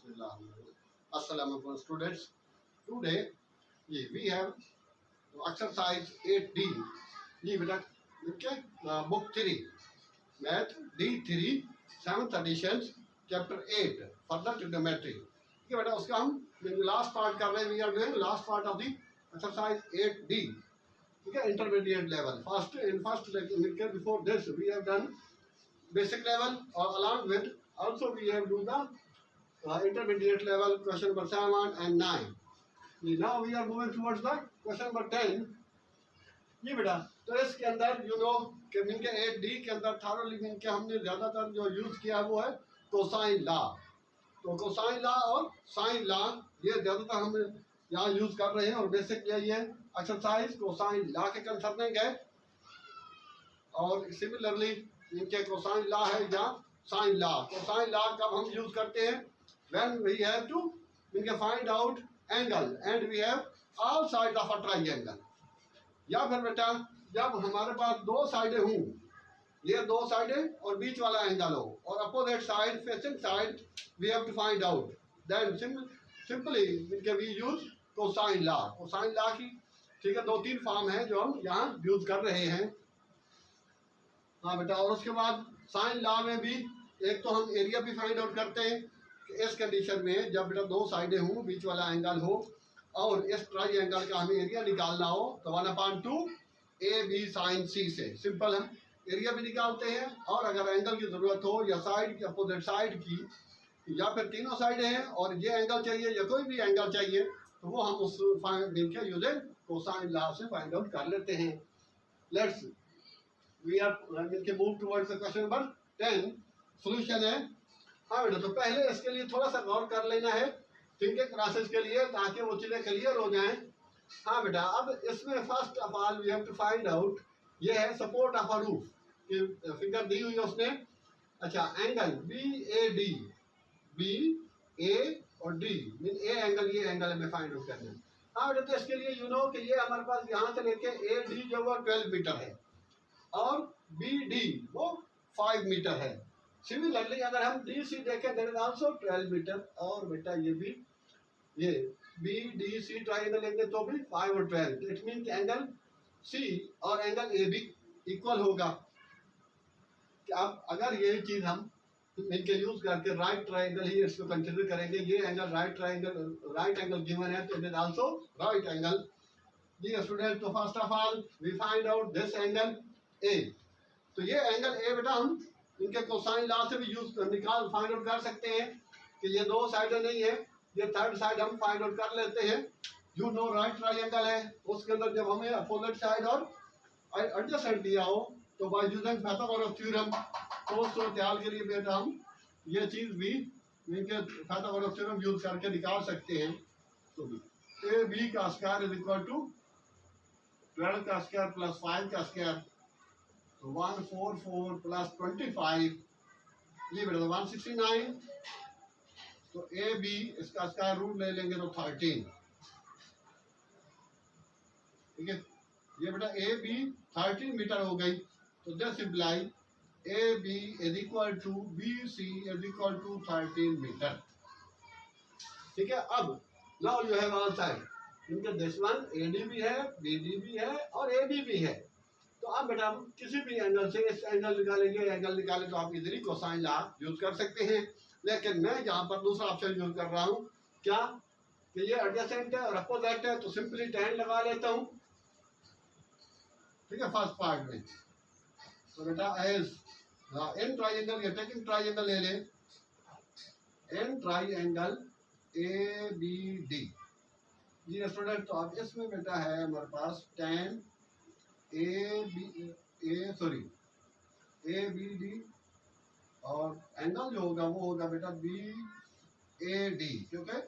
Assalamualaikum students. Today we have exercise 8D. ये बेटा okay, book 3 math D3 7th edition chapter 8 further trigonometry. ठीक है बेटा, उसका हम लास्ट पार्ट कर रहे हैं. We are doing last part of the exercise 8D. ठीक है, intermediate level. First before this we have done basic level, or along with also we have do the intermediate level question number 7 and 9. Now we are moving towards the question number 10. ये बेटा, तो इसके अंदर you know कि mean के 8D के अंदर thoroughly mean के हमने ज़्यादातर जो यूज़ किया है वो है कोसाइन लॉ. तो कोसाइन लॉ और साइन लॉ ये ज़्यादातर हम यहाँ यूज़ कर रहे हैं. और बेसिक यही है एक्सरसाइज कोसाइन लॉ के कंसर्निंग है. और सिमिलरली इनके कोसाइन लॉ है या साइन लॉ. कोसाइन लॉ कब हम यूज करते हैं? व्हेन वी हैव टू इनके find out angle and we have all side of a triangle. या फिर बेटा जब हमारे पास दो साइडें हों, ये दो साइडें और बीच वाला एंगल हो और opposite side facing side we have to find out, then simply इनके we use cosine law. Cosine law की ठीक है 2-3 फॉर्म है जो हम यहाँ यूज कर रहे हैं. हाँ बेटा, और उसके बाद साइन लॉ में भी एक तो हम एरिया भी फाइंड आउट करते हैं कि इस कंडीशन में जब बेटा दो साइडें हों, बीच वाला एंगल हो और इस ट्राई एंगल का हमें एरिया निकालना हो तो 1/2 AB साइन C से सिंपल हम एरिया भी निकालते हैं. और अगर एंगल की ज़रूरत हो या साइड की अपोजिट साइड की या फिर तीनों साइडें हैं और ये एंगल चाहिए या कोई भी एंगल चाहिए तो वो हम उस के यूजिंग कोसाइन लॉ से फाइंड आउट कर लेते हैं. Let's we are move towards question number 10. Solution है. हाँ बेटा, तो पहले इसके लिए थोड़ा सा गौर कर लेना है थिंकिंग क्लासेस के लिए ताकि वो चीज़ें क्लियर हो जाएं. हाँ बेटा, अब इसमें first of all we have to find out ये है सपोर्ट ऑफ अ रूफ की फिगर दी हुई है उसने. अच्छा, एंगल BA और D मीन ए एंगल, ये एंगल हमें फाइंड आउट करना है. हाँ बेटा, तो इसके लिए यू नो कि ये हमारे पास यहाँ से लेके AD जो वो 12 मीटर है और BD वो 5 मीटर है. सिमिलरली अगर हम DC देखें दैट इज आल्सो 12 मीटर. और बेटा ये भी ये BDC ट्राइंगल लेंगे तो भी 5 और 12. इट मीन एंगल C और एंगल AB इक्वल होगा. अब अगर यही चीज़ हम इनके यूज करके राइट ट्राइंगल ही इसको कंसिडर करेंगे, ये एंगल राइट एंगल गिवन है तो it is also right angle. जी स्टूडेंट, तो first of all we find out this angle A. तो ये एंगल A बेटा हम इनके कोसाइन लॉ से भी फाइंड आउट कर सकते हैं कि ये दो साइडें नहीं है, ये थर्ड साइड हम फाइंड आउट कर लेते हैं. यू नो राइट ट्राइंगल है, उसके अंदर जब हमें अपोजिट साइड और एडजेसेंट दिया हो तो बाय यूजिंग पाइथागोरस थ्योरम तो उस सूरत के लिए बेटा हम ये चीज़ भी इनके पाइथागोरस थ्योरम यूज करके निकाल सकते हैं. तो AB का स्क्वायर इज इक्वल टू 12 का स्क्वायर प्लस 5 का स्क्वायर. तो 144 प्लस 25 ये बेटा 169. तो AB इसका स्क्वायर रूट ले लेंगे तो 13. ठीक है, ये बेटा AB 13 मीटर हो गई. तो this imply AB is equal to BC is equal to 13 meter. ठीक है, अब now you have all side इनके दिस वन AD भी है, BD भी है और AB भी है. तो अब बेटा हम किसी भी एंगल से इस एंगल निकालेंगे, एंगल निकाले तो आप इजीली कोसाइन लॉ यूज कर सकते हैं. लेकिन मैं यहाँ पर दूसरा ऑप्शन यूज कर रहा हूँ क्या कि ये एडजेसेंट है और अपोजिट है तो सिंपली tan लगा लेता हूँ. ठीक है, फर्स्ट पार्ट में. तो बेटा एज इन ट्राइंगल या टेकिंग ट्राइंगल ले लें, इन ट्राइंगल ABD. जी स्टूडेंट, तो अब इसमें बेटा है हमारे पास tan ABD और एंगल जो होगा वो होगा बेटा BAD, क्योंकि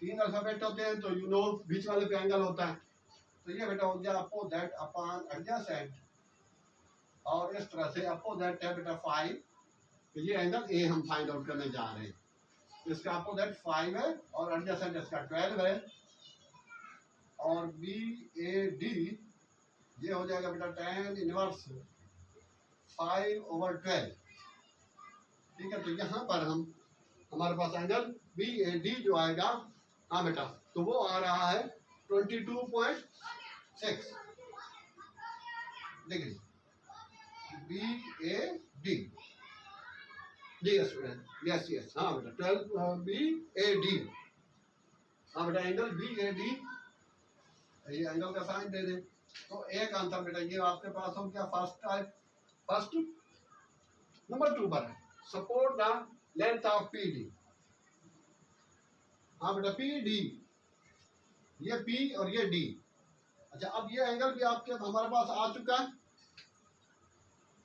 3 अल्फाबेट होते हैं तो यू नो बीच वाले पे एंगल होता है. तो ये बेटा हो गया अपोजिट अपॉन एडजेसेंट और इस तरह से अपोजिट है बेटा 5. तो ये एंगल A हम फाइंड आउट करने जा रहे हैं. इसका अपोजिट 5 है और एडजेसेंट इसका 12 है. और BAD ये हो जाएगा बेटा tan इनवर्स 5/12. ठीक है, तो यहाँ पर हम हमारे पास एंगल बी ए डी जो आएगा, हाँ बेटा, तो वो आ रहा है 22.6 डिग्री। बी ए डी, जी स्टूडेंट, यस यस, हाँ बेटा 12 बी ए डी, हाँ बेटा एंगल बी ए डी, ये एंगल का साइन दे दे। तो एक आंसर बेटा ये आपके पास हो क्या, फर्स्ट टाइप, फर्स्ट। नंबर 2 पर है, support the length of P D. हाँ बेटा पी डी, ये पी और ये डी। अच्छा अब ये एंगल भी आपके हमारे पास आ चुका है,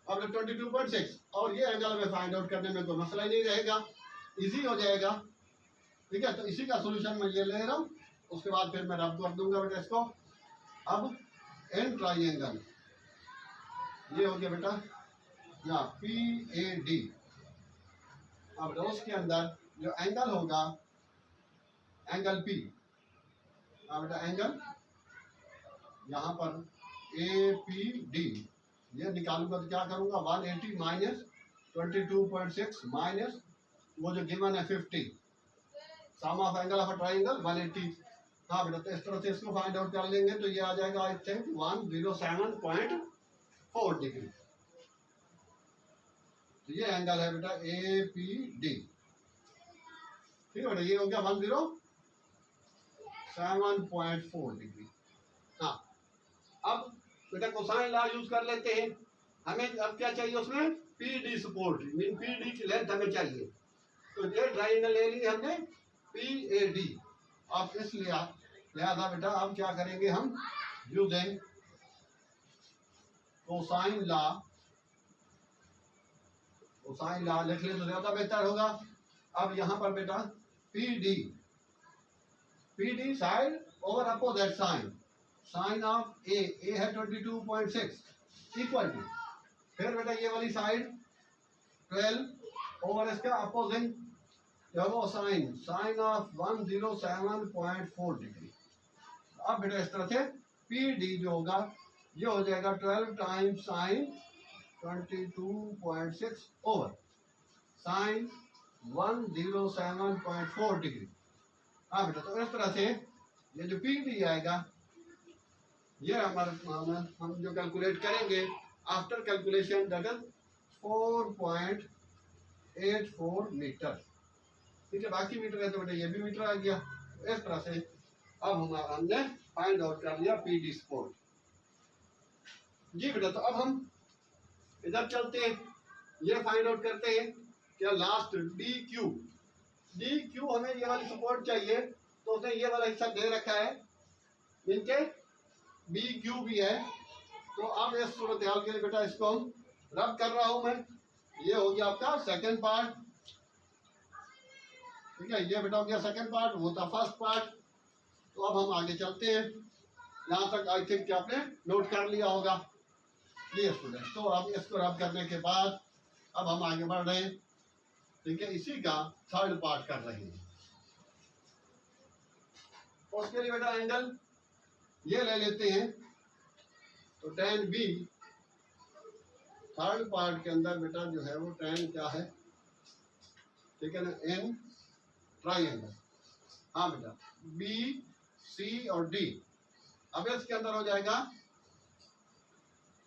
अब 22.6, और ये एंगल में फाइंड आउट करने में कोई मसला ही नहीं रहेगा, इजी हो जाएगा। ठीक है, तो इसी का सोल्यूशन मैं ये ले रहा हूँ, उसके बाद फिर मैं रब कर दूंगा बेटा इसको। अब एन ट्राइंगल, ये हो गया बेटा यहाँ पी ए डी। अब उसके अंदर जो एंगल होगा, एंगल पी, हाँ बेटा एंगल यहाँ पर ए पी डी, ये निकालूंगा तो क्या करूंगा, 180 माइनस 22.6 माइनस वो जो गिवन है 50, sum of angle of a triangle 180। हाँ बेटा, तो इस तरह से इसको फाइंड आउट कर लेंगे तो ये आ जाएगा आई थिंक 107.4 डिग्री। तो ये एंगल है बेटा ए पी डी। ठीक है बेटा, ये हो गया 107.4 डिग्री। हाँ अब बेटा कोसाइन लॉ यूज कर लेते हैं, हमें अब क्या चाहिए उसमें, P D support, mean P D की लेंथ हमें चाहिए। तो ये ट्राइंगल ले ली हमने पी ए डी। अब इसलिए लिहाजा बेटा अब क्या करेंगे हम, using cosine law, cosine law लिख ले तो ज्यादा बेहतर होगा। अब यहाँ पर बेटा P D side over opposite sine, sine of A है 22.6 इक्वल टू, फिर बेटा ये वाली साइड 12 ओवर इसका अपोजिंग जो वो साइन, साइन ऑफ 107.4 डिग्री। अब बेटा इस तरह से पी डी जो होगा ये हो जाएगा 12 times sine 22.6 over sine 107.4 degree. हाँ बेटा, तो इस तरह से ये जो पी डी आएगा ये हमारे हम जो कैलकुलेट करेंगे after calculation that is 4.84 meter. ठीक है, बाकी मीटर है तो बेटा ये भी मीटर आ गया। तो इस तरह से अब हमने फाइंड आउट कर लिया पी डी सपोर्ट। जी बेटा, तो अब हम इधर चलते हैं, ये फाइंड आउट करते हैं क्या, लास्ट डी क्यू हमें ये वाली सपोर्ट चाहिए, तो उसने ये वाला हिस्सा दे रखा है, इनके बी क्यू भी है। तो अब इस सूरत हाल के लिए बेटा इसको हम रब कर रहा हूं मैं, ये हो गया आपका सेकंड पार्ट। ठीक है, ये बेटा हो गया सेकंड पार्ट, वो था फर्स्ट पार्ट। तो अब हम आगे चलते हैं, यहाँ तक आई थिंक कि आपने नोट कर लिया होगा। ये स्टूडेंट, तो अब इसको रब करने के बाद अब हम आगे बढ़ रहे हैं। ठीक है, इसी का थर्ड पार्ट कर रहे हैं। उसके लिए बेटा एंगल ये ले लेते हैं, तो tan बी थर्ड पार्ट के अंदर बेटा जो है वो tan क्या है, ठीक है ना, एन ट्राइंगल। हाँ बेटा, बी सी और डी। अब इसके अंदर हो जाएगा,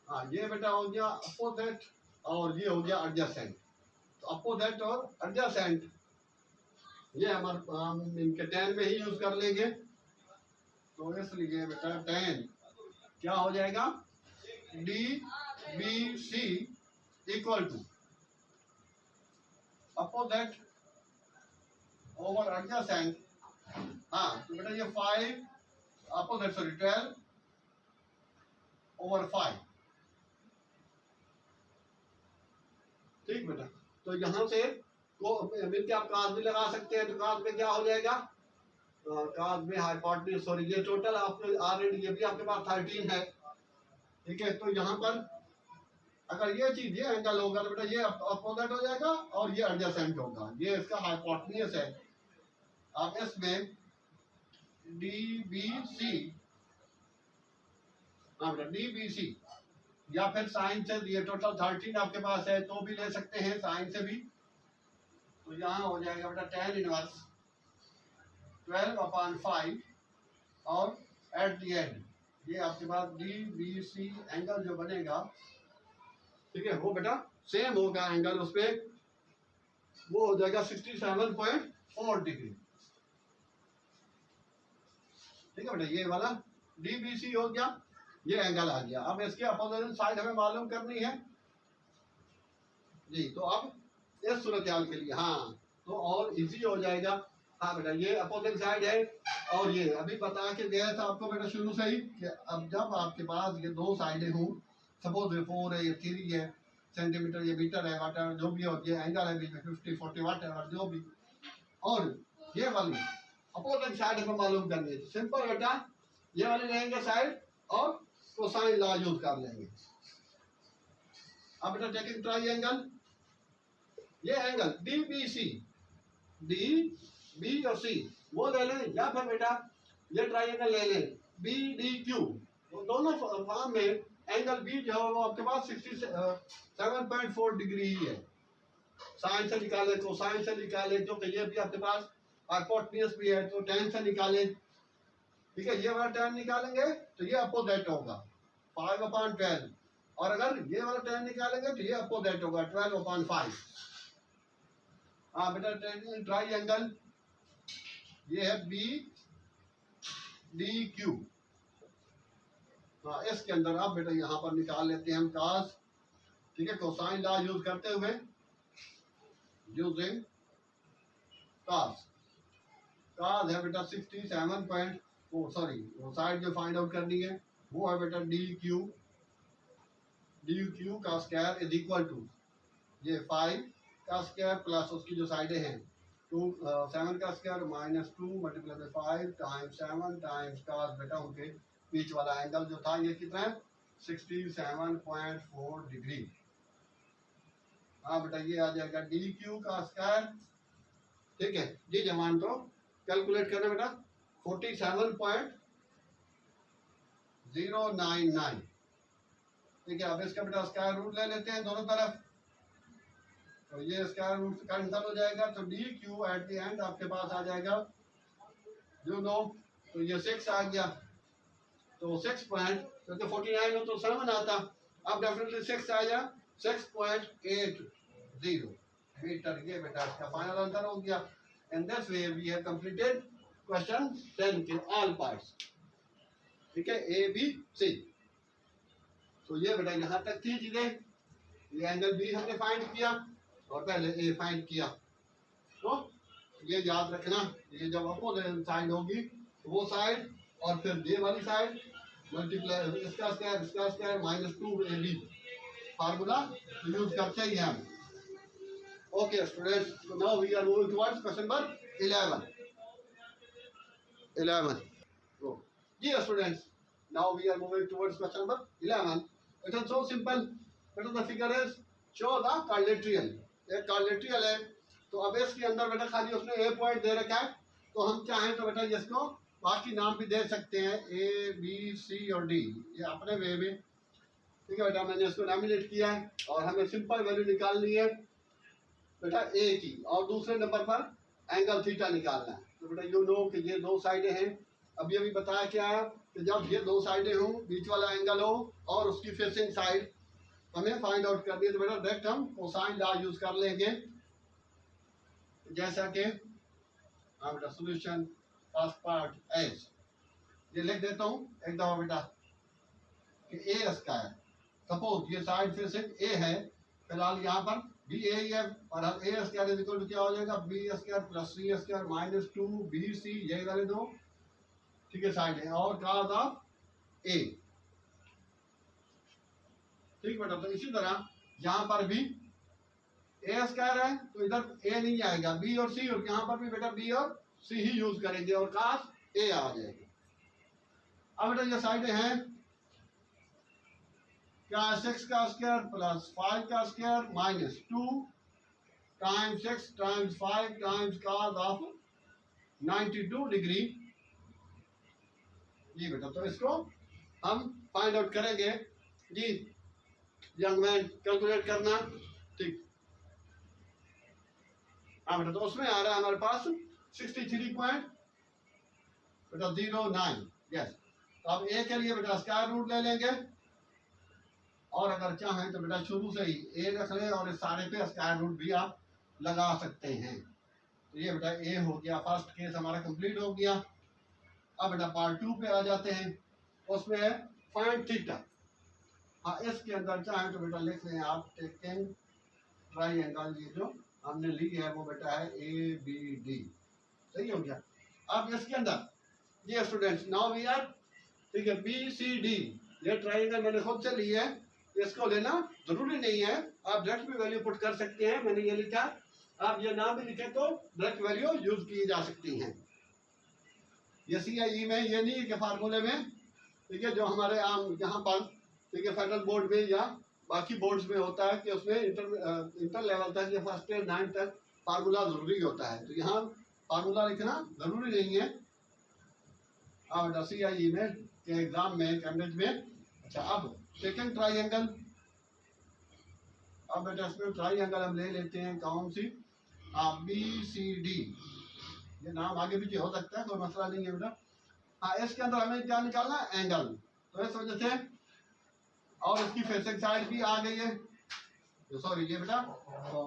हाँ ये बेटा हो गया अपोजिट और ये हो गया एडजेसेंट। तो अपोजिट और एडजेसेंट ये हमारे इनके tan में ही यूज कर लेंगे। तो इसलिए बेटा tan क्या हो जाएगा, D B C equal to opposite over adjacent. हाँ तो बेटा ये 5 अपोजिट सॉरी 12 ओवर 5। ठीक बेटा, तो यहाँ से मिलकर आप काज भी लगा सकते हैं। तो काज में क्या हो जाएगा, काज में हाइपोटेन्यूज, सॉरी ये टोटल आपने ऑलरेडी ये भी आपके पास 13 है। ठीक है, तो यहाँ पर अगर ये चीज ये एंगल होगा तो बेटा ये अपोजिट हो जाएगा और ये एडजेसेंट होगा, ये इसका हाइपोटेन्यूज है। आप इसमें डी बी सी, हाँ बेटा डी बी सी, या फिर साइन से, ये टोटल 13 आपके पास है तो भी ले सकते हैं साइन से भी। तो यहाँ हो जाएगा बेटा tan इनवर्स 12/5 और एट दी एंड ये आपके पास DBC एंगल जो बनेगा, ठीक है, वो बेटा सेम होगा एंगल उस पे, वो हो जाएगा 67.4 डिग्री। ठीक है बेटा, ये वाला DBC हो गया, ये एंगल आ गया। अब इसके अपोजिट साइड हमें मालूम करनी है जी। तो अब इस सूरत हाल के लिए हाँ तो और इजी हो जाएगा। हाँ बेटा, ये अपोजिट साइड है और ये अभी बता के गया था आपको बेटा शुरू से ही कि अब जब आपके पास ये दो साइडें हों, सपोज ये 4 है, ये 3 है, सेंटीमीटर, ये मीटर है, वाट जो भी हो, ये एंगल है बीच में 50-40 वाट है जो भी, और ये वाली अपोजिट साइड हमें मालूम करनी है। सिंपल बेटा, ये वाली लेंगे साइड और कोसाइन लॉ यूज कर लेंगे। अब बेटा टेकिंग ट्राइएंगल, ये एंगल DBC, B और C वो ले लें, या फिर बेटा ये ट्राइएंगल ले लें BDQ। तो दोनों फॉर्म में एंगल B जो है वो आपके पास 67.4 डिग्री ही है। साइन से निकाले, कोसाइन से निकाले, क्योंकि ये भी आपके पास हाइपोटेन्यूज भी है तो tan से निकाले। ठीक है, ये वाला tan निकालेंगे तो ये अपोजिट होगा 5/12, और अगर ये वाला tan निकालेंगे तो ये अपोजिट होगा 12/5। हाँ बेटा, ट्राइएंगल ये है BDQ। हाँ, इसके अंदर अब बेटा यहाँ पर निकाल लेते हैं हम cos, ठीक है, कोसाइन लॉ यूज करते हुए, यूजिंग cos है बेटा 67.4, सॉरी वो साइड जो फाइंड आउट करनी है वो है बेटा DQ का स्क्वायर इज इक्वल टू ये 5 का स्क्वायर प्लस उसकी जो साइडें हैं 7 का square -2 multiply by 5 times 7 times cos बेटा उनके बीच वाला एंगल जो था ये कितना है 67.4 डिग्री। हाँ बेटा, ये आ जाएगा DQ का स्क्वायर। ठीक है जी, जमान तो कैलकुलेट करना बेटा 47.099। ठीक है, अब इसका बेटा स्क्वायर रूट ले लेते हैं दोनों तरफ, तो ये स्क्वायर रूट कैंसिल हो जाएगा, तो DQ एट द एंड आपके पास आ जाएगा जो नो, तो ये 6 आ गया, तो 6 पॉइंट, क्योंकि 49 हो तो 7 आता, अब डेफिनेटली 6 आया 6.80 मीटर। ये बेटा इसका फाइनल आंसर हो गया। And this way we have completed question 10 in all parts. ठीक है, ABC। तो ये बेटा यहाँ तक थी चीजें, ये एंगल B हमने फाइंड किया और पहले A फाइंड किया। तो ये याद रखना, ये जब अपोजिट साइड होगी तो वो साइड और फिर ये वाली साइड मल्टीप्लाई इसका स्क्वायर -2AB फार्मूला यूज करते ही हैं हम। Okay students, so now we are moving towards question number 11. So dear students, now we are moving towards question number 11. It is so simple. But the figure is show the quadrilateral. एक quadrilateral है, तो अब इसके अंदर बेटा खाली उसने A point दे रखा है, तो हम चाहें तो बेटा इसको बाकी नाम भी दे सकते हैं A, B, C और D, ये अपने वे में। ठीक है बेटा, मैंने इसको नॉमिनेट किया है और हमें सिंपल वैल्यू निकालनी है बेटा A की, और दूसरे नंबर पर एंगल थीटा निकालना है। तो बेटा यू नो कि ये दो साइडें हैं। अभी अभी बताया क्या है कि जब ये दो साइडें हों, बीच वाला एंगल हो और उसकी फेसिंग साइड हमें फाइंड आउट करनी है, तो बेटा डायरेक्ट हम कोसाइन लॉ यूज कर लेंगे। जैसा कि हाँ बेटा, सॉल्यूशन फर्स्ट पार्ट एज ये लिख देता हूँ एक दफा बेटा कि A स्क्वायर, सपोज ये साइड फेसिंग A है, फिलहाल यहाँ पर भी A ही है, और हम A square is equal to क्या हो जाएगा B square plus C square -2BC, यही वाले दो ठीक है साइड है, और cos ऑफ A। ठीक बेटा, तो इसी तरह यहाँ पर भी A स्क्वायर है तो इधर A नहीं आएगा, B और C, और यहाँ पर भी बेटा B और C ही यूज करेंगे और cos A आ जाएगा। अब बेटा ये साइडें हैं क्या, 6 का स्क्वायर प्लस 5 का square -2 times 6 times 5 times cos of 92 degree. जी बेटा, तो इसको हम फाइंड आउट करेंगे जी। यंग मैन कैलकुलेट करना, ठीक हाँ बेटा, तो उसमें आ रहा है हमारे पास 63.09। यस, तो अब ए के लिए बेटा स्क्वायर रूट ले लेंगे, और अगर चाहें तो बेटा शुरू से ही ए रख लें और इस सारे पे स्क्वायर रूट भी आप लगा सकते हैं। तो ये बेटा ए हो गया, फर्स्ट केस हमारा कंप्लीट हो गया। अब बेटा पार्ट 2 पे आ जाते हैं, उसमें है फाइंड थीटा। हाँ, इसके अंदर चाहें तो बेटा लिख लें आप टेकिंग ट्राइंगल, ये जो हमने ली है वो बेटा है ए बी डी। सही हो गया। अब इसके अंदर ये स्टूडेंट्स नाउ वी आर, ठीक है, बी सी डी, ये ट्राइंगल मैंने खुद से ली है, इसको लेना जरूरी नहीं है, आप डायरेक्ट भी वैल्यू पुट कर सकते हैं। मैंने ये लिखा, आप ये ना भी लिखे तो डायरेक्ट वैल्यू यूज की जा सकती हैं। ये CIE में ये नहीं है कि फार्मूले में, ठीक है, जो हमारे आम यहाँ पर, ठीक है, फेडरल बोर्ड में या बाकी बोर्ड्स में होता है कि उसमें इंटर लेवल तक या फर्स्ट ईयर 9 तक फार्मूला जरूरी होता है, तो यहाँ फार्मूला लिखना जरूरी नहीं है। बेटा CIE में के एग्जाम में कैम्ब्रिज में। अच्छा, अब सेकंड ट्राइंगल, अब बेटा इसमें ट्राइंगल हम ले लेते हैं, कौन सी, BCD, ये नाम आगे पीछे हो सकता है, कोई मसला नहीं है बेटा। हाँ, इसके अंदर हमें क्या निकालना है, एंगल, तो इस वजह से, और इसकी फेसिंग साइड भी आ गई है, तो सॉरी ये बेटा,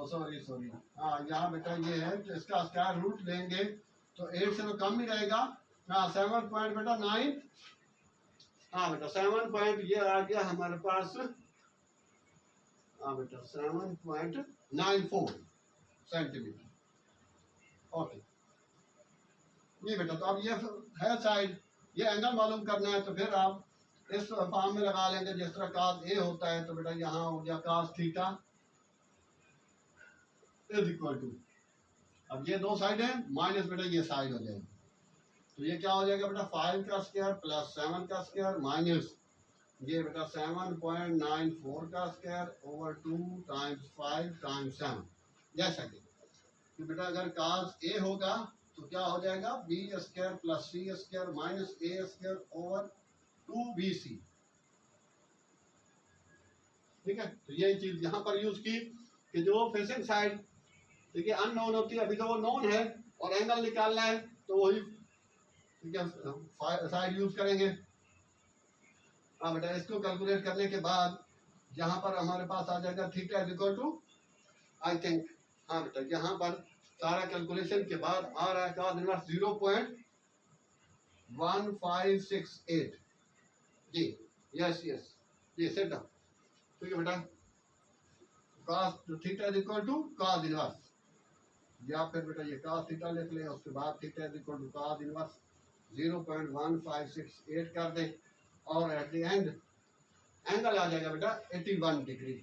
सॉरी हाँ, यहाँ बेटा ये है कि इसका स्क्वायर रूट लेंगे तो 8 से तो कम ही रहेगा। हाँ, 7 पॉइंट बेटा 9, हाँ बेटा 7 पॉइंट ये आ गया हमारे पास, हाँ बेटा 7.94 सेंटीमीटर। ओके, ये बेटा, तो अब ये है साइड, ये एंगल मालूम करना है, तो फिर आप इस फॉर्म में लगा लेंगे जिस तरह cos A होता है, तो बेटा यहाँ हो गया cos theta is equal to, अब ये दो साइड है माइनस बेटा ये साइड हो जाएगी, तो ये क्या हो जाएगा बेटा 5 का स्क्वायर प्लस 7 का स्क्वायर माइनस ये बेटा 7.94 का स्क्वायर ओवर 2 टाइम्स 5 टाइम्स 7। जैसा कि बेटा अगर cos A होगा तो क्या हो जाएगा B square plus C square minus A square over 2BC। ठीक है, तो ये चीज यहाँ पर यूज की कि जो फेसिंग साइड, ठीक है, अननोन होती है, अभी तो वो नोन है और एंगल निकालना है, तो वही, ठीक है, साइड यूज करेंगे। हाँ बेटा, इसको कैलकुलेट करने के बाद यहाँ पर हमारे पास आ जाएगा theta is equal to, I think, हाँ बेटा यहाँ पर सारा कैलकुलेशन के बाद आ रहा है cos इनवर्स 0.1568 जी। यस ये सेट अप, ठीक है बेटा, cos theta is equal to cos inverse, या फिर बेटा ये cos थीटा लिख लें, उसके बाद theta is equal to cos inverse 0.1568 कर दें, और एट द एंड एंगल आ जाएगा बेटा 81 डिग्री।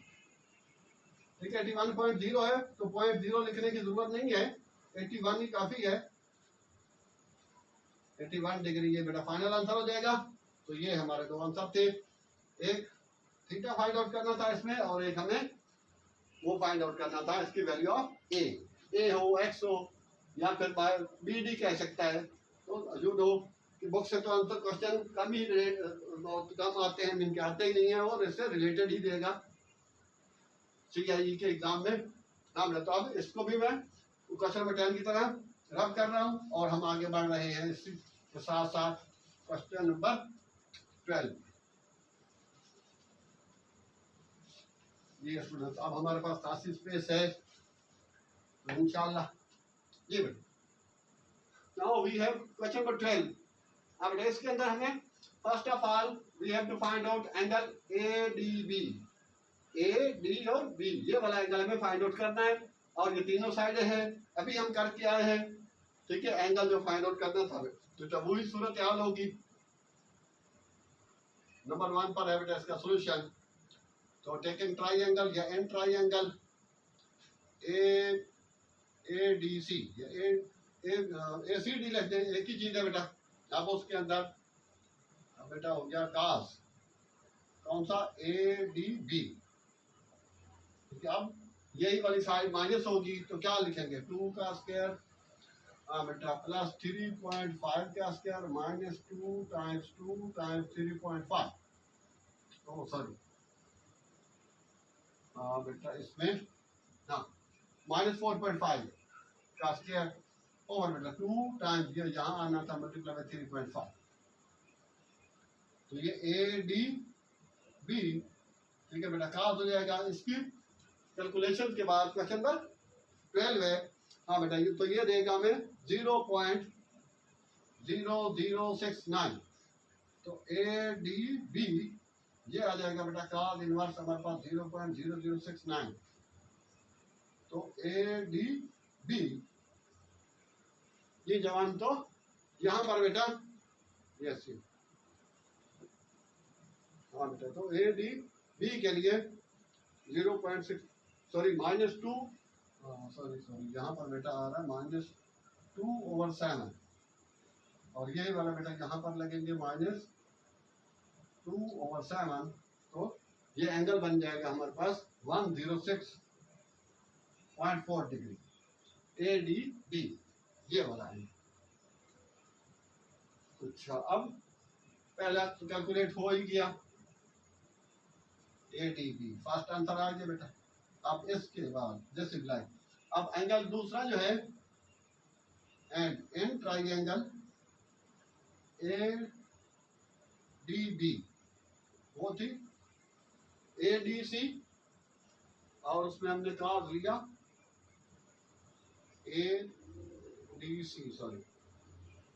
ठीक है, 81.0 है तो 0.0 लिखने की जरूरत नहीं है, 81 ही काफी है, 81 डिग्री, ये बेटा फाइनल आंसर हो जाएगा। तो ये हमारे दो आंसर थे, एक थीटा फाइंड आउट करना था इसमें, और एक हमें वो फाइंड आउट करना था इसकी वैल्यू ऑफ ए हो, एक्स हो, या फिर BD कह सकता है। तो यू नो कि बुक से तो आंसर क्वेश्चन कम ही बहुत कम आते हैं, जिनके आते ही नहीं है, और इससे रिलेटेड ही देगा CIE के एग्जाम में। हाँ, तो अब इसको भी मैं क्वेश्चन नंबर 10 की तरह रब कर रहा हूँ, और हम आगे बढ़ रहे हैं इसी के साथ साथ क्वेश्चन नंबर 12। ये स्टूडेंट्स, अब हमारे पास काफी स्पेस है, तो इंशाल्लाह ये बेटा, now we have question number 12। अब इसके अंदर हमें first of all we have to find out angle ADB, AD और B, ये वाला एंगल हमें फाइंड आउट करना है, और ये तीनों साइडें हैं, अभी हम करके आए हैं। ठीक है, एंगल जो फाइंड आउट करना था, तो जब वही सूरत हाल होगी। नंबर 1 पर है बेटा इसका सोल्यूशन, तो टेकिंग ट्राइंगल या एन ट्राइंगल ADC या ACD लिख दें, एक ही चीज है बेटा। अब उसके अंदर बेटा हो गया cos, कौन सा ADB। ठीक है, अब यही वाली साइड माइनस होगी, तो क्या लिखेंगे 2 का स्क्वायर, हाँ बेटा, प्लस 3.5 का स्क्वायर माइनस 2 टाइम्स 3.5, ओ सॉरी, हाँ बेटा इसमें, हाँ माइनस 4.5, का स्क्वायर ओवर बेटा 2 टाइम्स ये यहाँ आना था मल्टीप्लाई बाय 3.5। तो ये ए डी बी, ठीक है बेटा, कहाँ हो जाएगा इसकी कैलकुलेशन के बाद क्वेश्चन नंबर 12 है। हाँ बेटा तो ये देगा हमें 0.0069। तो ए डी बी ये आ जाएगा बेटा cos इनवर्स हमारे पास 0.0069। तो ए डी बी ये जवान तो यहाँ पर बेटा यस, हाँ बेटा तो ए डी बी के लिए 0.6 सॉरी -2 सॉरी यहाँ पर बेटा आ रहा है -2/7 और यही वाला बेटा यहाँ पर लगेंगे -2/7। तो ये एंगल बन जाएगा हमारे पास 106.4 डिग्री ए डी बी ये वाला है। अच्छा अब पहला तो कैलकुलेट हो ही गया A D B, first answer आ गया बेटा। अब इसके बाद दिस इज लाइक, अब एंगल दूसरा जो है end in triangle A D B वो थी ए डी सी और उसमें हमने कहा लिया ए डी सी सॉरी,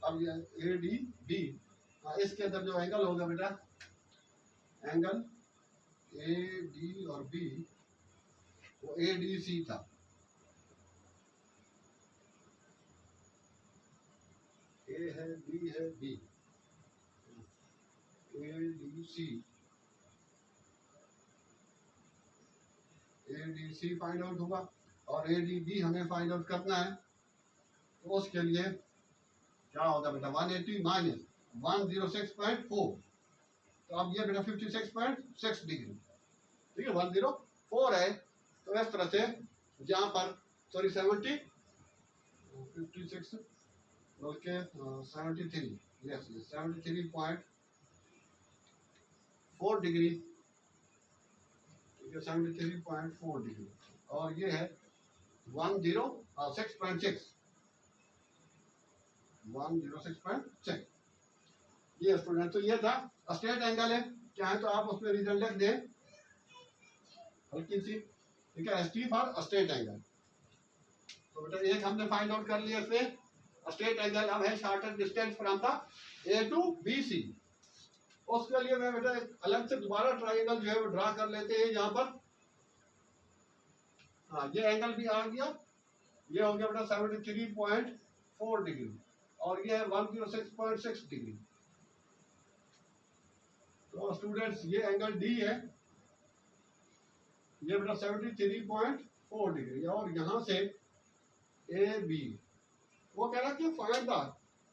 अब ये ए डी बी, इसके अंदर जो एंगल होगा बेटा एंगल ए डी और बी वो ए डी सी था। ए है बी है B A D C find out होगा और ए डी बी हमें फाइंड आउट करना है। तो उसके लिए क्या होगा बेटा 180 माइनस 106.4। तो अब ये बेटा 56.6 डिग्री, ठीक है 104 है। तो इस तरह से यहाँ पर सॉरी 70 56 ओके 73 यस 73.4 डिग्री, ठीक है 73.4 डिग्री और ये है 106.6 ये स्टूडेंट। तो ये था स्ट्रेट एंगल है, चाहे तो आप उसमें रिजल्ट लिख दें हल्की सी, ठीक है S T for straight angle. तो बेटा एक हमने फाइंड आउट कर लिया इसमें स्ट्रेट एंगल, अब है shortest distance from the A to B C. उसके लिए मैं बेटा अलग से दोबारा ट्राइंगल जो है वो ड्रा कर लेते हैं यहाँ पर। हाँ ये एंगल भी आ गया, ये हो गया बेटा 73.4 डिग्री और ये है 106.6 डिग्री। तो स्टूडेंट्स ये एंगल डी है, ये बेटा 73.4 डिग्री और यहाँ से ए बी वो कह रहा कि फाइंड द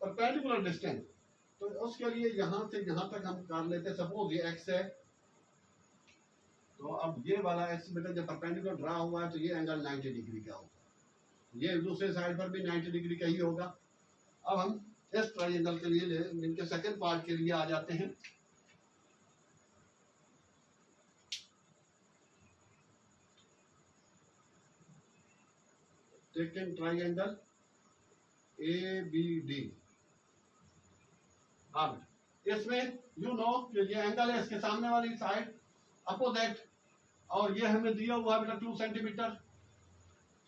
परपेंडिकुलर डिस्टेंस। तो उसके लिए यहाँ से यहाँ तक हम कर लेते हैं, सपोज ये एक्स है तो अब ये वाला एक्स बेटा जब परपेंडिकुलर ड्रा हुआ है तो ये एंगल 90 डिग्री का होगा, ये दूसरे साइड पर भी 90 डिग्री का ही होगा। अब हम इस ट्राइंगल के लिए इनके सेकंड पार्ट के लिए आ जाते हैं। Second triangle A B D, अब इसमें यू नो कि ये एंगल है इसके सामने वाली साइड अपोजिट और ये हमें दिया हुआ बेटा 2 सेंटीमीटर।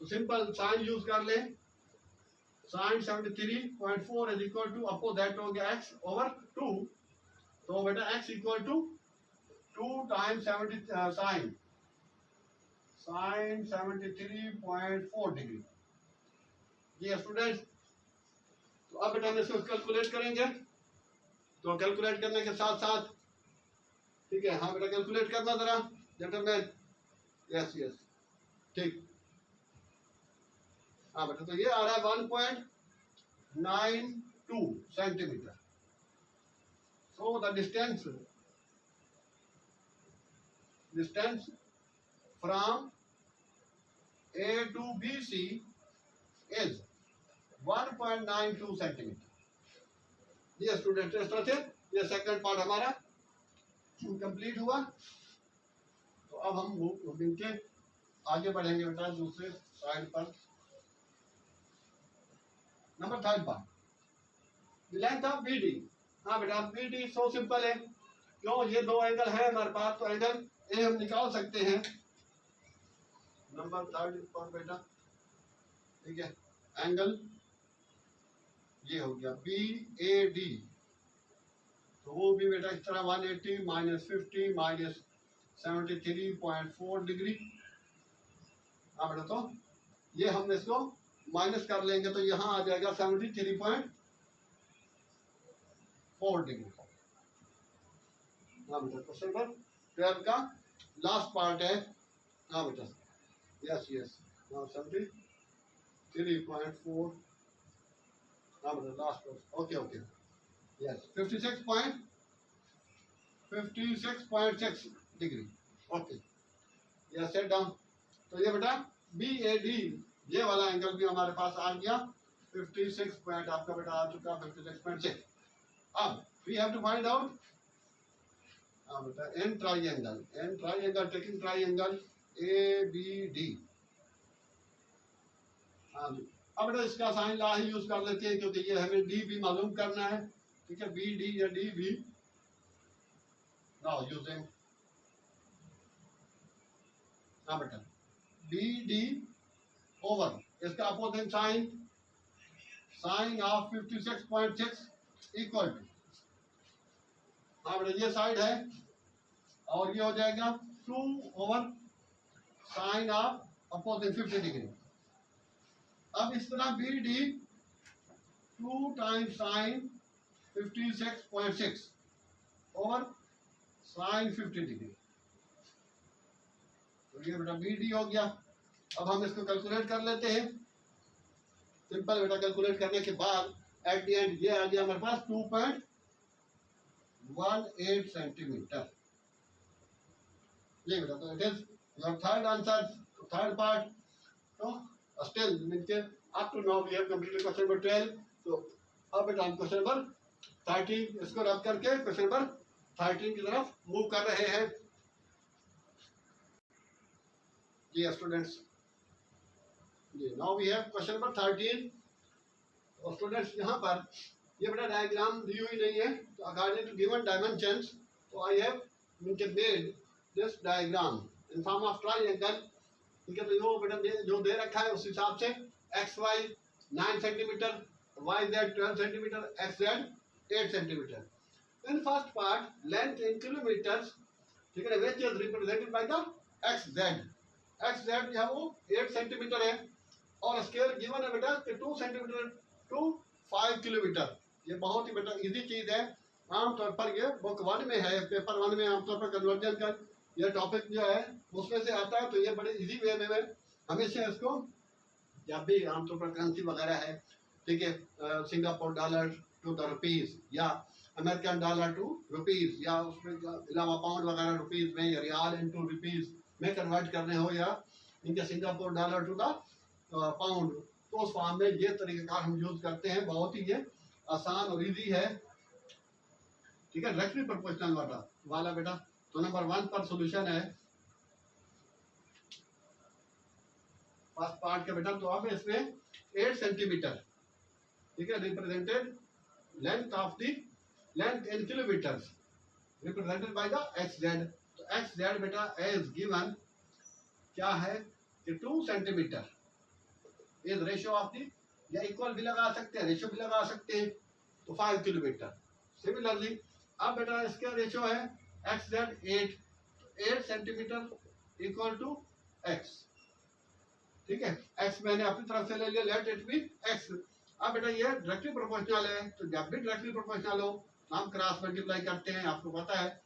तो सिंपल साइन यूज कर ले, sine 73.4 is equal to opposite हो गया x ओवर 2। तो बेटा x equal to 2 times 70 sine 73.4 degree. ये स्टूडेंट्स तो अब बेटा हम इसको कैलकुलेट करेंगे। तो कैलकुलेट करने के साथ साथ ठीक है, हाँ बेटा कैलकुलेट करना जरा जेंटलमैन, यस यस ठीक। हाँ बेटा तो ये आ रहा है 1.92 centimeter. So the distance from A to B C is 1.92 centimeter. ये स्टूडेंट इस तरह से ये सेकंड पार्ट हमारा कंप्लीट हुआ। तो अब हम इनके आगे बढ़ेंगे बेटा दूसरे साइड पर। Number third part length of B D. हाँ बेटा बी डी सो सिंपल है, क्यों ये दो एंगल है हमारे पास, तो एंगल ए हम निकाल सकते हैं। नंबर थर्ड पर बेटा, ठीक है, एंगल ये हो गया बी ए डी, तो वो भी बेटा इस तरह 180 माइनस 50 माइनस 73.4 डिग्री। हाँ बेटा, तो ये हम इसको माइनस कर लेंगे तो यहाँ आ जाएगा 73.4 डिग्री। हाँ बेटा, क्वेश्चन नंबर 12 का लास्ट पार्ट है। हाँ बेटा, यस यस, 73.4। हाँ बेटा, last part, okay okay, yes 56.6 degree, okay, yes set down. तो ये बेटा बी ए डी ये वाला एंगल भी हमारे पास आ गया 56 पॉइंट, आपका बेटा आ चुका 56.6। अब we have to find out बेटा in triangle taking triangle A B D. हाँ जी, अब बेटा इसका साइन ला ही यूज कर लेते हैं, क्योंकि ये हमें डी भी मालूम करना है, ठीक है, बी डी या डी बी। नाउ यूजिंग, हाँ बेटा बी डी ओवर इसका opposite sine, sine of 56.6 equal to, हाँ बेटा ये साइड है और ये हो जाएगा 2 over sine of opposite 50 degree. अब इस तरह B D 2 times sine 56.6 over sine 50 degree, तो ये बेटा बी डी हो गया। अब हम इसको कैलकुलेट कर लेते हैं, सिंपल बेटा, कैलकुलेट करने के बाद एट द एंड ये आ गया हमारे पास 2.18 सेंटीमीटर। ये बेटा, तो it is your third answer, third part. तो still means up to now we have completed question number 12। तो अब बेटा हम क्वेश्चन नंबर 13 इसको रब करके क्वेश्चन नंबर 13 की तरफ मूव कर रहे हैं। जी स्टूडेंट्स, जी now we have question number 13। और स्टूडेंट्स यहाँ पर ये बेटा डायग्राम दी हुई नहीं है, तो अकॉर्डिंग टू गिवन डायमेंशंस, तो I have made this diagram in form of triangle, ठीक है। तो यो बेटा जो दे रखा है उस हिसाब से X Y 9 centimeter, Y Z 12 centimeter, X Z 8 centimeter. In first part length in kilometers, ठीक है, which is represented by the X Z. X Z जो है वो 8 सेंटीमीटर है और स्केल गिवन है बेटा 2 सेंटीमीटर टू 5 किलोमीटर। ये बहुत ही बेटा इजी चीज है, आमतौर पर ये बुक 1 में है, पेपर 1 में आमतौर पर कन्वर्जन का ये टॉपिक जो है उसमें से आता है। तो ये बड़े इजी वे में हमेशा इसको, जब भी आमतौर पर करेंसी वगैरह है, ठीक है, Singapore dollar to the rupees या अमेरिकन डॉलर टू रुपीज, या उसमें अलावा पाउंड वगैरह रुपीज में या रियाल इनटू रुपीज में कन्वर्ट करने हो, या इनके Singapore dollar to the pound, तो उस फॉर्म में ये तरीकाकार हम यूज करते हैं। बहुत ही ये आसान और इजी है, ठीक है। डायरेक्टली प्रोपोर्शनल वाला बेटा, तो नंबर 1 पर सॉल्यूशन है फर्स्ट पार्ट का बेटा। तो अब इसमें 8 सेंटीमीटर, ठीक है, represented length of the length in kilometres represented by the X Z. तो एक्स जेड बेटा एज गिवन क्या है कि 2 centimetre is ratio of the, या इक्वल भी लगा सकते हैं, रेशियो भी लगा सकते हैं, तो 5 किलोमीटर। सिमिलरली अब बेटा इसका रेशियो है X Z 8, 8 centimeter equal to X, ठीक है। एक्स मैंने अपनी तरफ से ले लिया, लेट इट बी एक्स। अब बेटा ये डायरेक्टली प्रोपोर्शनल है, तो जब भी डायरेक्टली प्रोपोर्शनल हो हम क्रॉस मल्टीप्लाई करते हैं, आपको पता है।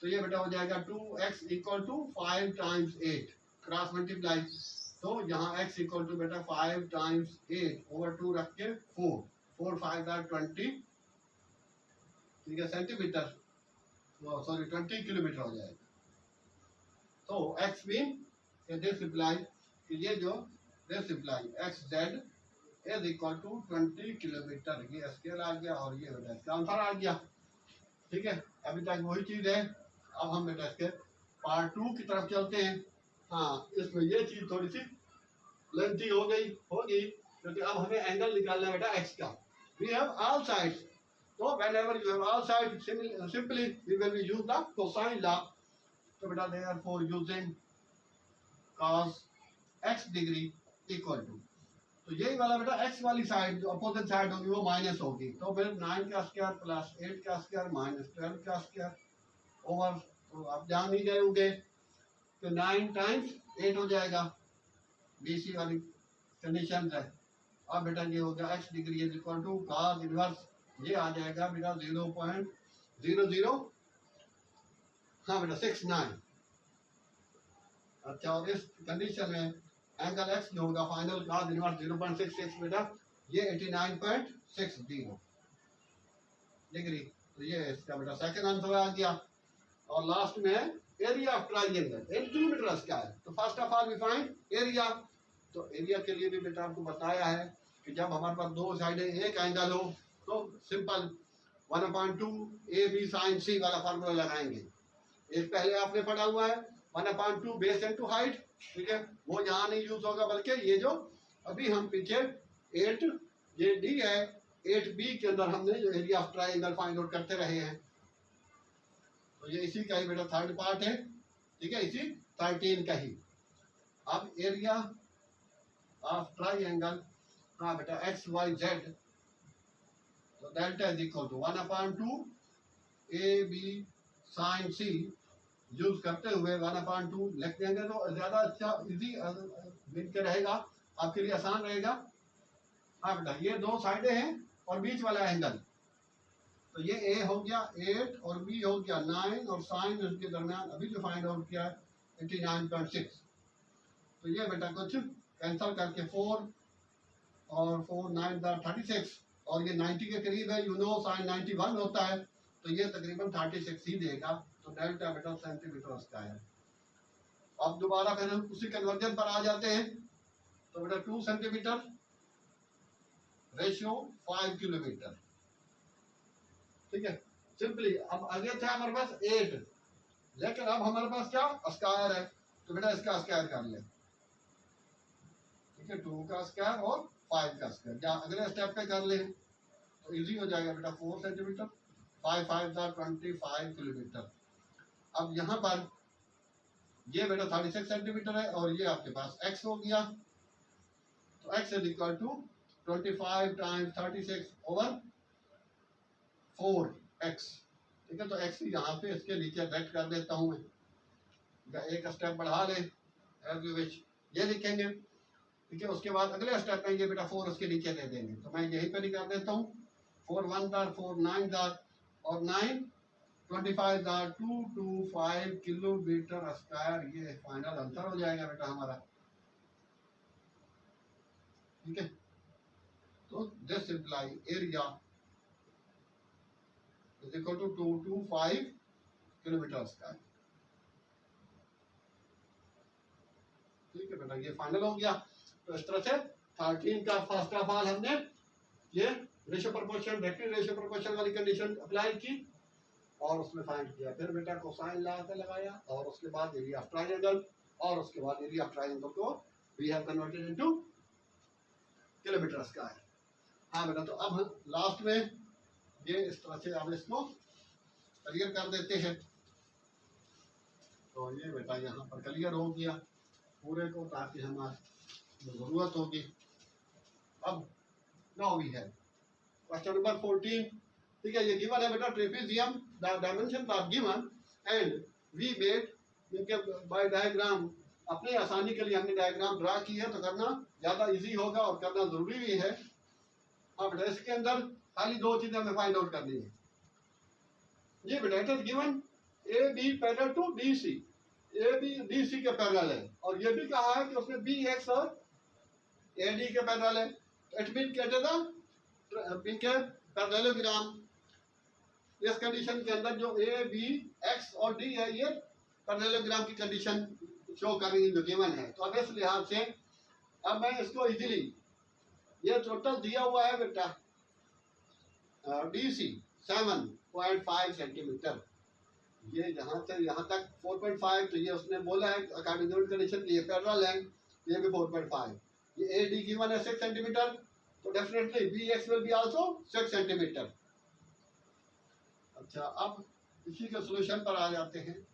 तो ये बेटा हो जाएगा 2x equal to 5 times 8, cross multiply. तो यहाँ x इक्वल टू बेटा 5 टाइम्स 8 ओवर 2 रख के 4, 4 5 आर 20, ठीक है, सेंटीमीटर, सॉरी 20 किलोमीटर हो जाएगा। तो x मीन दिस इम्प्लाई, ये जो this imply X Z is equal to 20 kilometer, ये स्केल आ गया और ये बेटा इसका आंसर आ गया, ठीक है। अभी तक वही चीज है। अब हम बेटा इसके पार्ट 2 की तरफ चलते हैं। हाँ, इसमें ये चीज थोड़ी सी लेंथी हो गई होगी, क्योंकि अब हमें एंगल निकालना है बेटा x का. We have all sides. So whenever you have all sides, simply we will use the cosine law. तो बेटा therefore using cos x degree equal to, तो यही वाला बेटा x वाली साइड जो अपोजिट साइड होगी वो माइनस होगी. तो फिर 9 का स्क्वायर प्लस 8 का स्क्वायर माइनस 12 का स्क्वायर ओवर, तो आप जान ही गए होंगे तो 9 टाइम्स 8 हो जाएगा. BC वाली कंडीशन है. अब बेटा ये हो गया x degree is equal to cos inverse, ये आ जाएगा बेटा 0.00, हाँ बेटा 69. अच्छा, और इस कंडीशन में एंगल x जो होगा फाइनल cos इनवर्स 0.66 बेटा ये 89.60 डिग्री. तो ये इसका बेटा सेकंड आंसर आ गया. और लास्ट में है area of triangle 8 kilometre square. तो first of all we find area. तो एरिया के लिए भी बेटा आपको बताया है कि जब हमारे पास दो साइडें एक एंगल हो तो सिंपल 1/2 AB sin C वाला फार्मूला लगाएंगे. एक पहले आपने पढ़ा हुआ है 1/2 बेस इनटू हाइट, ठीक है, वो यहाँ नहीं यूज होगा, बल्कि ये जो अभी हम पीछे 8 ये D है 8B के अंदर हमने जो area of triangle find out करते रहे हैं. तो ये इसी का ही बेटा थर्ड पार्ट है, ठीक है, इसी 13 का ही. अब एरिया ऑफ ट्राइंगल, हाँ बेटा XYZ, तो delta is equal to 1/2 AB sin C use करते हुए 1/2 लिख देंगे तो ज्यादा अच्छा इजी मिल के रहेगा, आपके लिए आसान रहेगा. हाँ बेटा ये दो साइडें हैं और बीच वाला एंगल, तो ये A हो गया 8 और B हो गया 9 और साइन इसके दरमियान अभी जो फाइंड आउट किया है 89.6. तो ये बेटा कुछ कैंसिल करके 4 और 4 9 36 और ये 90 के करीब है. यू नो साइन 91 होता है, तो ये तकरीबन 36 ही देगा. तो डेल्टा बेटा सेंटीमीटर स्क्वायर. अब दोबारा फिर हम उसी कन्वर्जन पर आ जाते हैं. तो बेटा 2 सेंटीमीटर रेशियो 5 किलोमीटर, ठीक है. सिंपली अब आगे था हमारे पास 8, लेकिन अब हमारे पास क्या स्क्वायर है, तो बेटा इसका स्क्वायर कर ले, ठीक है. 2 का स्क्वायर और 5 का स्क्वायर, या अगले स्टेप पे कर ले तो इजी हो जाएगा बेटा. 4 सेंटीमीटर 5 5 25 किलोमीटर. अब यहाँ पर ये बेटा 36 सेंटीमीटर है और ये आपके पास x हो गया. तो x is equal to 25 times 36 over 4x, ठीक है. तो x यहाँ पे इसके नीचे रेट कर देता हूँ मैं, एक स्टेप बढ़ा ले एज यू विश, ये लिखेंगे, ठीक है. उसके बाद अगले स्टेप में ये बेटा 4 उसके नीचे दे देंगे, तो मैं यहीं पे निकाल देता हूँ. 4 1 4 9 और 9 25 225 किलोमीटर स्क्वायर, ये फाइनल आंसर हो जाएगा बेटा हमारा, ठीक है. तो this imply area is equal to 225 kilometer square, ठीक है बेटा. ये फाइनल हो गया. तो इस तरह से 13 का फर्स्ट ऑफ ऑल हमने ये ratio proportion vector ratio proportion वाली कंडीशन अप्लाई की और उसमें फाइंड किया. फिर बेटा कोसाइन लॉ पे लगाया और उसके बाद एरिया ऑफ ट्रायंगल और उसके बाद एरिया ऑफ ट्रायंगल को we have converted into kilometer square. हाँ बेटा, तो अब लास्ट में ये इस तरह से अब इसको क्लियर कर देते हैं. तो ये बेटा यहाँ पर क्लियर हो गया पूरे को, ताकि हमारी जरूरत होगी. अब now we have question number 14, ठीक है. ये गिवन है बेटा trapezium, the dimension are given and we made by diagram. अपने आसानी के लिए हमने डायग्राम ड्रा की है, तो करना ज़्यादा इजी होगा और करना ज़रूरी भी है. हाँ बेटा, इसके अंदर खाली दो चीज़ें हमें फाइंड आउट करनी है. ये बेटा it is given A B parallel to D C, A B D C के पैरेलल है, और ये भी कहा है कि उसमें बी एक्स और ए डी के पैरेलल है. इट मीन के पैरेललोग्राम. इस कंडीशन के अंदर जो ए बी एक्स और डी है ये पैरेललोग्राम की कंडीशन शो कर रही है जो गिवन है. तो अब इस लिहाज से अब मैं इसको इजीली, ये टोटल दिया हुआ है बेटा डी सी 7.5 सेंटीमीटर, ये यहाँ से यहाँ तक 4.5, तो ये उसने बोला है अकॉर्डिंग टू कंडीशन ये पैरेलल है, ये भी 4.5. ये AD गिवन है 6 सेंटीमीटर, तो definitely BX will be also 6 centimetre. अच्छा, अब इसी के सॉल्यूशन पर आ जाते हैं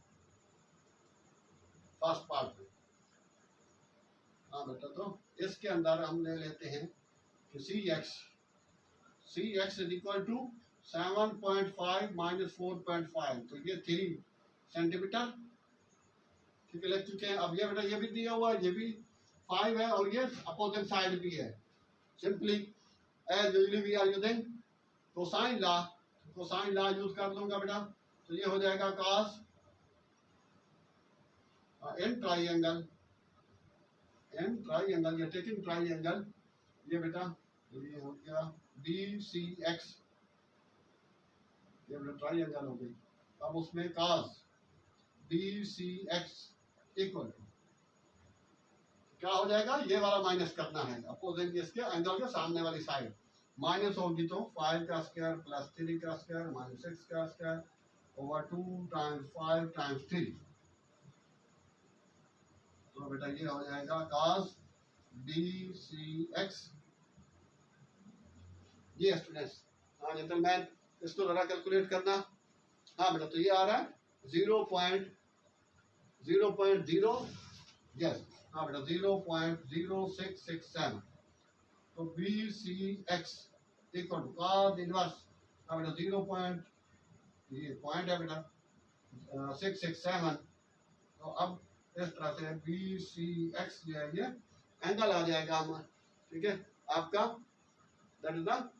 फर्स्ट पार्ट में। हाँ बेटा, तो इसके अंदर हम ले लेते हैं कि CX is equal to 7.5 minus 4.5, तो ये 3 सेंटीमीटर, ठीक है, लिख चुके हैं। अब ये बेटा ये भी दिया हुआ है, ये भी 5 है और ये अपोजिट साइड भी है। Simply as usually we are using cosine law use कर लूंगा बेटा, तो ये हो जाएगा cos इन ट्राइंगल ये टेकिंग ट्राइंगल, ये बेटा ये हो गया BCX, ये बेटा ट्राइंगल हो गई। अब उसमें cos BCX इक्वल टू क्या हो जाएगा, ये वाला माइनस करना है अपोजिट इसके एंगल के सामने वाली साइड, माइनस होगी तो 5 का स्क्वायर प्लस 3 का स्क्वायर माइनस 6 का स्क्वायर ओवर 2 टाइम्स 5 टाइम्स 3, तो बेटा ये हो जाएगा cos BCX। ये स्टूडेंट्स, हाँ जेंटलमैन, इसको जरा कैलकुलेट करना। हाँ बेटा, तो ये आ रहा है 0.0 यस, हाँ बेटा 0.0667, तो BCX equal to cos inverse, हाँ बेटा 0. ये पॉइंट है बेटा 667, तो अब इस तरह से BCX जो है ये एंगल आ जाएगा हमारा, ठीक है आपका, दैट इज द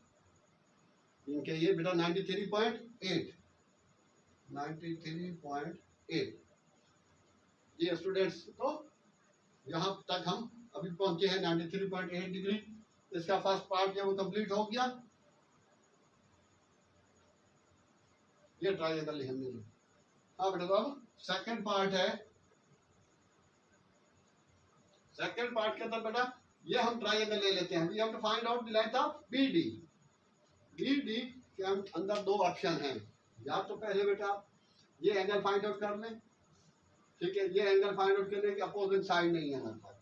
इनके ये बेटा 93.8 ये स्टूडेंट्स, तो यहाँ तक हम अभी पहुंचे हैं 93.8 डिग्री। इसका फर्स्ट पार्ट जो वो कंप्लीट हो गया। ये ट्रायंगल हमने ली। हाँ बेटा, तो अब सेकंड पार्ट है। सेकंड पार्ट के अंदर बेटा ये हम ट्रायंगल ले लेते हैं। We have to find out the length of BD। BD के अंदर दो ऑप्शन हैं, या तो पहले बेटा ये एंगल फाइंड आउट कर लें, ठीक है, ये एंगल फाइंड आउट करने की अपोजिट साइड नहीं है हमारे पास।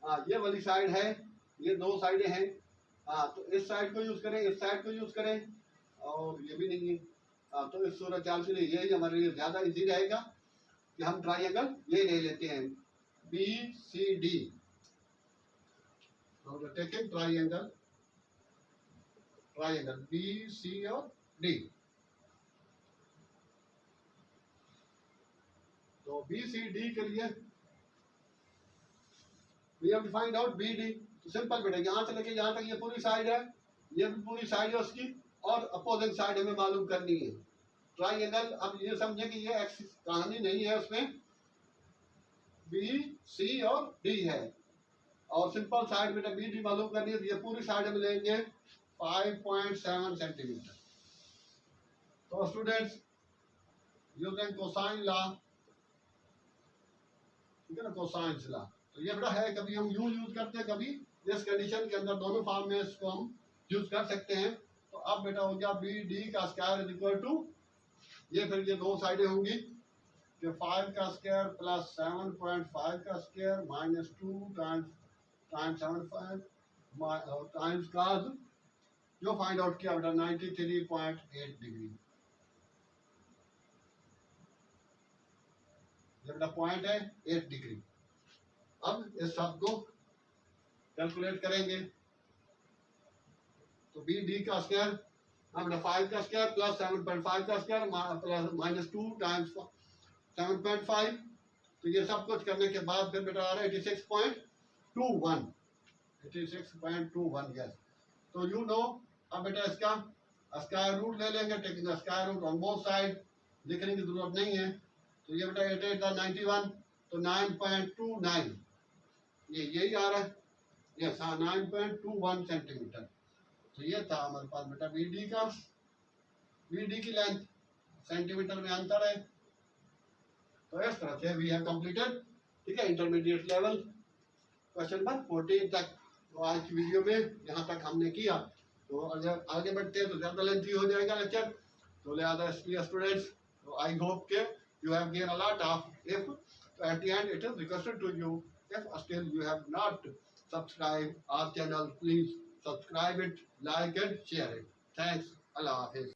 हाँ, ये वाली साइड है, ये दो साइडें हैं। हाँ, तो इस साइड को यूज करें, इस साइड को यूज करें, और ये भी नहीं है। हाँ, तो इस सूरत चाल के लिए यही हमारे लिए ज्यादा इजी रहेगा कि हम ट्रायंगल ये ले लेते हैं BCD। तो टेकिंग ट्रायंगल BC और D। तो BCD के लिए we have to find out BD। तो सिंपल बेटा, यहाँ से लेके यहाँ तक ये पूरी साइड है, ये भी पूरी साइड है उसकी, और अपोजिट साइड हमें मालूम करनी है। ट्रायंगल, अब ये समझे कि ये एक्सिस कहानी नहीं है, उसमें BC और D है, और सिंपल साइड बेटा BD मालूम करनी है। तो ये पूरी साइड हम लेंगे 5.7 सेंटीमीटर। तो स्टूडेंट्स यूजिंग कोसाइन लॉ, ठीक है ना, कोसाइन लॉ, तो ये बेटा है, कभी हम यूज करते हैं, कभी इस कंडीशन के अंदर दोनों फॉर्म में इसको हम यूज कर सकते हैं। तो अब बेटा हो गया BD का स्क्वायर इज इक्वल टू, ये फिर ये दो साइडें होंगी कि 5 का स्क्वायर प्लस 7.5 का स्क्वायर माइनस 2 टाइम्स 7.5 टाइम्स का जो फाइंड आउट किया बेटा 93.8 डिग्री। ये बेटा पॉइंट है 8 डिग्री। अब इस सब को कैलकुलेट करेंगे। तो BD का स्क्वायर, हाँ बेटा 5 का स्क्वायर प्लस 7.5 का स्क्वायर प्लस माइनस 2 टाइम्स 7.5, तो ये सब कुछ करने के बाद फिर बेटा आ रहा है 86.21 यस। तो यू नो, अब बेटा इसका स्क्वायर रूट ले लेंगे, taking square root on both side, लिखने की जरूरत नहीं है। तो ये बेटा 88 था 91, तो 9.29 ये यही आ रहा है, यस हाँ 9.21 सेंटीमीटर। तो ये था हमारे पास बेटा BD की लेंथ, सेंटीमीटर में अंतर है। तो इस तरह से वी हैव कंप्लीटेड, ठीक है, इंटरमीडिएट लेवल क्वेश्चन नंबर 14 तक। तो आज की वीडियो में यहाँ तक हमने किया। तो अगर आगे बढ़ते हैं तो ज़्यादा लेंथी हो जाएगा लेक्चर, तो लिहाजा इसलिए स्टूडेंट्स, तो आई होप के you have gained a lot of, if at the end it is requested to you, if still you have not subscribe our channel. Please subscribe it, like and share it. Thanks. Allah Hafiz.